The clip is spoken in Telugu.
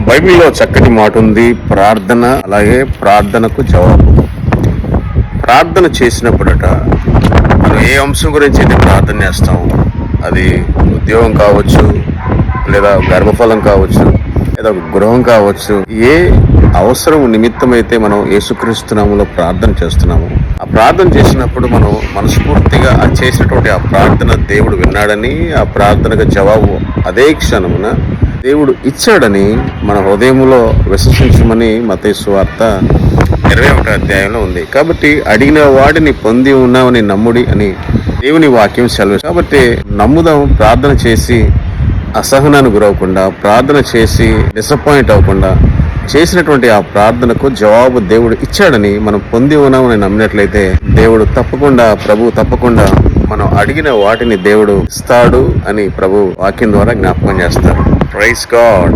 బైబిల్లో చక్కటి మాట ఉంది, ప్రార్థన, అలాగే ప్రార్థనకు జవాబు. ప్రార్థన చేసినప్పుడట మనం ఏ అంశం గురించి అయితే ప్రార్థన చేస్తాం, అది ఉద్యోగం కావచ్చు, లేదా గర్భఫలం కావచ్చు, లేదా గృహం కావచ్చు, ఏ అవసరం నిమిత్తమైతే మనం యేసుక్రీస్తు నామములో ప్రార్థన చేస్తున్నాము, ఆ ప్రార్థన చేసినప్పుడు మనం మనస్ఫూర్తిగా ఆ చేసినటువంటి ఆ ప్రార్థన దేవుడు విన్నాడని, ఆ ప్రార్థనకు జవాబు అదే క్షణమున దేవుడు ఇచ్చాడని మన హృదయంలో విశ్వసించమని మత్తయి సువార్త 21వ అధ్యాయంలో ఉంది. కాబట్టి అడిగిన వాడిని పొంది ఉన్నామని నమ్ముడి అని దేవుని వాక్యం సెలవు. కాబట్టి నమ్ముదాం, ప్రార్థన చేసి అసహనానికి గురవకుండా, ప్రార్థన చేసి డిసప్పాయింట్ అవ్వకుండా, చేసినటువంటి ఆ ప్రార్థనకు జవాబు దేవుడు ఇచ్చాడని మనం పొంది ఉన్నామని నమ్మినట్లయితే దేవుడు తప్పకుండా, ప్రభు తప్పకుండా మనం అడిగిన వాటిని దేవుడు ఇస్తాడు అని ప్రభు వాక్యం ద్వారా జ్ఞాపకం చేస్తారు. Praise God.